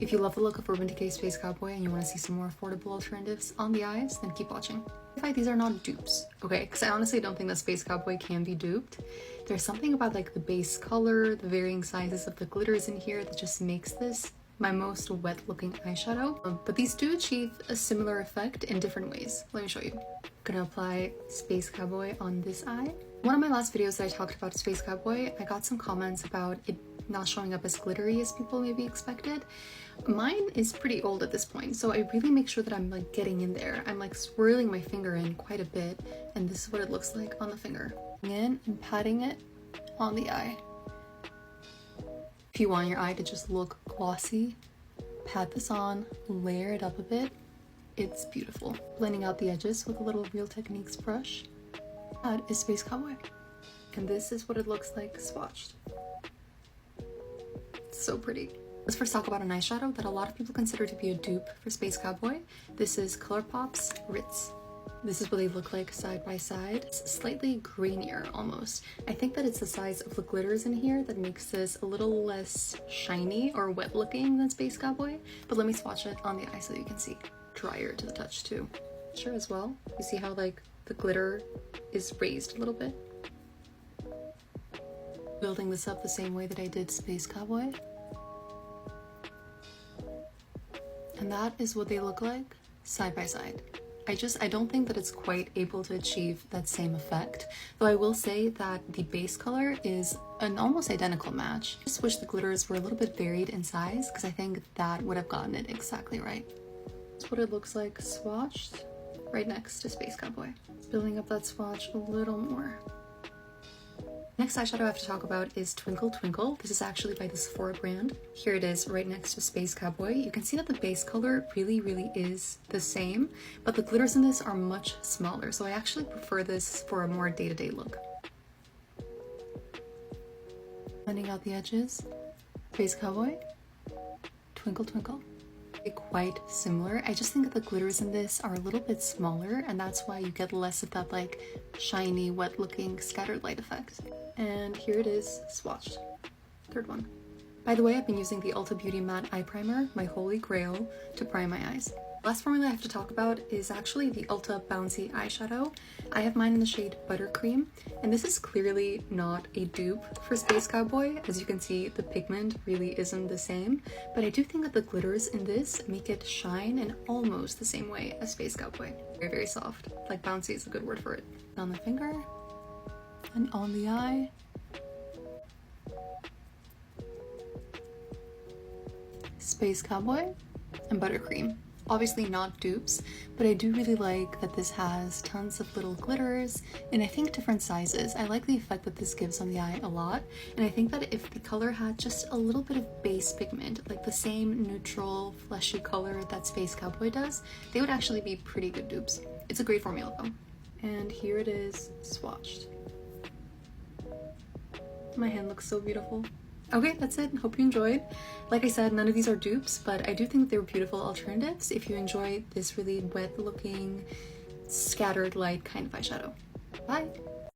If you love the look of Urban Decay Space Cowboy and you want to see some more affordable alternatives on the eyes, then keep watching. I find these are not dupes, okay? Because I honestly don't think that Space Cowboy can be duped. There's something about like the base color, the varying sizes of the glitters in here that just makes this my most wet looking eyeshadow. But these do achieve a similar effect in different ways. Let me show you. I'm gonna apply Space Cowboy on this eye. One of my last videos that I talked about Space Cowboy, I got some comments about it not showing up as glittery as people maybe expected. Mine is pretty old at this point, so I really make sure that I'm like getting in there. I'm like swirling my finger in quite a bit, and this is what it looks like on the finger. In and patting it on the eye. If you want your eye to just look glossy, pat this on, layer it up a bit. It's beautiful. Blending out the edges with a little Real Techniques brush. That is Space Cowboy. And this is what it looks like swatched. It's so pretty. Let's first talk about an eyeshadow that a lot of people consider to be a dupe for Space Cowboy. This is ColourPop's Ritz. This is what they look like side by side. It's slightly grainier almost. I think that it's the size of the glitters in here that makes this a little less shiny or wet looking than Space Cowboy. But let me swatch it on the eye so you can see. Drier to the touch too. Sure as well. You see how like the glitter is raised a little bit? Building this up the same way that I did Space Cowboy. And that is what they look like side by side. I don't think that it's quite able to achieve that same effect, though I will say that the base color is an almost identical match. I just wish the glitters were a little bit varied in size, because I think that would have gotten it exactly right. That's what it looks like swatched right next to Space Cowboy. Building up that swatch a little more. Next eyeshadow I have to talk about is Twinkle Twinkle. This is actually by the Sephora brand. Here it is right next to Space Cowboy. You can see that the base color really is the same, but the glitters in this are much smaller, so I actually prefer this for a more day-to-day look. Blending out the edges, Space Cowboy, Twinkle Twinkle. Quite similar. I just think that the glitters in this are a little bit smaller, and that's why you get less of that like shiny, wet looking scattered light effect. And here it is swatched. Third one. By the way, I've been using the Ulta Beauty Matte Eye Primer, my holy grail, to prime my eyes. Last formula I have to talk about is actually the Ulta Bouncy eyeshadow. I have mine in the shade Buttercream, and this is clearly not a dupe for Space Cowboy. As you can see, the pigment really isn't the same, but I do think that the glitters in this make it shine in almost the same way as Space Cowboy. Very soft. Like bouncy is a good word for it. On the finger, and on the eye. Space Cowboy and Buttercream. Obviously not dupes, but I do really like that this has tons of little glitters, and I think different sizes. I like the effect that this gives on the eye a lot, and I think that if the color had just a little bit of base pigment, like the same neutral, fleshy color that Space Cowboy does, they would actually be pretty good dupes. It's a great formula though. And here it is swatched. My hand looks so beautiful. Okay, that's it. Hope you enjoyed. Like I said, none of these are dupes, but I do think they're beautiful alternatives if you enjoy this really wet looking, scattered light kind of eyeshadow. Bye!